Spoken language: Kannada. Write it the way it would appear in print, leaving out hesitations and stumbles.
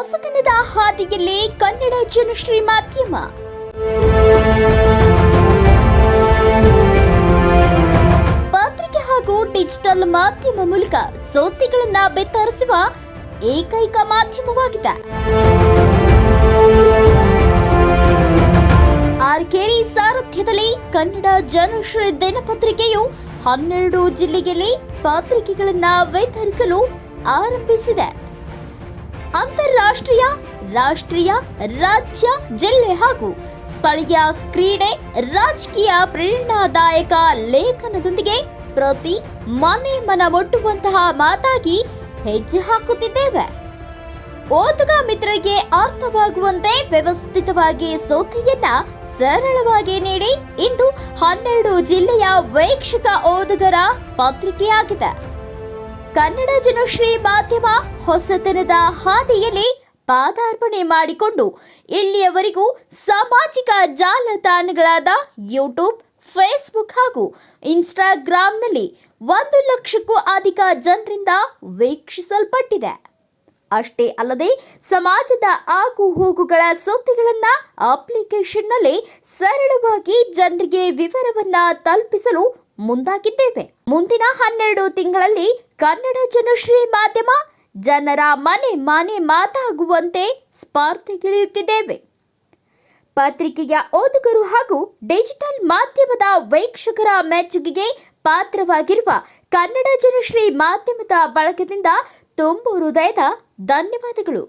ಹೊಸತನದ ಹಾದಿಯಲ್ಲಿ ಕನ್ನಡ ಜನಶ್ರೀ ಮಾಧ್ಯಮ. ಪತ್ರಿಕೆ ಹಾಗೂ ಡಿಜಿಟಲ್ ಮಾಧ್ಯಮ ಮೂಲಕ ಸುದ್ದಿಗಳನ್ನ ಬಿತ್ತರಿಸುವ ಏಕೈಕ ಮಾಧ್ಯಮವಾಗಿದೆ. ಆರ್ಕೇರಿ ಸಾರಥ್ಯದಲ್ಲಿ ಕನ್ನಡ ಜನಶ್ರೀ ದಿನಪತ್ರಿಕೆಯು 12 ಜಿಲ್ಲೆಯಲ್ಲಿ ಪತ್ರಿಕೆಗಳನ್ನ ವಿತರಿಸಲು ಆರಂಭಿಸಿದೆ. ಅಂತಾರಾಷ್ಟ್ರೀಯ, ರಾಷ್ಟ್ರೀಯ, ರಾಜ್ಯ, ಜಿಲ್ಲೆ ಹಾಗೂ ಸ್ಥಳೀಯ ಕ್ರೀಡೆ, ರಾಜಕೀಯ ಪ್ರೇರಣಾದಾಯಕ ಲೇಖನದೊಂದಿಗೆ ಪ್ರತಿ ಮನೆ ಮನ ಮುಟ್ಟುವಂತಹ ಮಾತಾಗಿ ಹೆಜ್ಜೆ ಹಾಕುತ್ತಿದ್ದೇವೆ. ಓದುಗ ಮಿತ್ರರಿಗೆ ಅರ್ಥವಾಗುವಂತೆ ವ್ಯವಸ್ಥಿತವಾಗಿ ಸುದ್ದಿಯನ್ನ ಸರಳವಾಗಿ ನೀಡಿ ಇಂದು 12 ಜಿಲ್ಲೆಯ ವೀಕ್ಷಕ ಓದುಗರ ಪತ್ರಿಕೆಯಾಗಿದೆ. ಕನ್ನಡ ಜನಶ್ರೀ ಮಾಧ್ಯಮ ಹೊಸತನದ ಹಾದಿಯಲ್ಲಿ ಪಾದಾರ್ಪಣೆ ಮಾಡಿಕೊಂಡು ಇಲ್ಲಿಯವರೆಗೂ ಸಾಮಾಜಿಕ ಜಾಲತಾಣಗಳಾದ ಯೂಟ್ಯೂಬ್, ಫೇಸ್ಬುಕ್ ಹಾಗೂ ಇನ್ಸ್ಟಾಗ್ರಾಂನಲ್ಲಿ 1 ಲಕ್ಷಕ್ಕೂ ಅಧಿಕ ಜನರಿಂದ ವೀಕ್ಷಿಸಲ್ಪಟ್ಟಿದೆ. ಅಷ್ಟೇ ಅಲ್ಲದೆ ಸಮಾಜದ ಆಗು ಹೋಗುಗಳ ಸುದ್ದಿಗಳನ್ನು ಅಪ್ಲಿಕೇಶನ್ನಲ್ಲಿ ಸರಳವಾಗಿ ಜನರಿಗೆ ವಿವರವನ್ನ ತಲುಪಿಸಲು ಮುಂದಾಗಿದ್ದೇವೆ. ಮುಂದಿನ 12 ತಿಂಗಳಲ್ಲಿ ಕನ್ನಡ ಜನಶ್ರೀ ಮಾಧ್ಯಮ ಜನರ ಮನೆ ಮನೆ ಮಾತಾಗುವಂತೆ ಸ್ಪರ್ಧೆಗಿಳಿಯುತ್ತಿದ್ದೇವೆ. ಪತ್ರಿಕೆಯ ಓದುಗರು ಹಾಗೂ ಡಿಜಿಟಲ್ ಮಾಧ್ಯಮದ ವೀಕ್ಷಕರ ಮೆಚ್ಚುಗೆಗೆ ಪಾತ್ರವಾಗಿರುವ ಕನ್ನಡ ಜನಶ್ರೀ ಮಾಧ್ಯಮದ ಬಳಗದಿಂದ ತುಂಬು ಹೃದಯದ ಧನ್ಯವಾದಗಳು.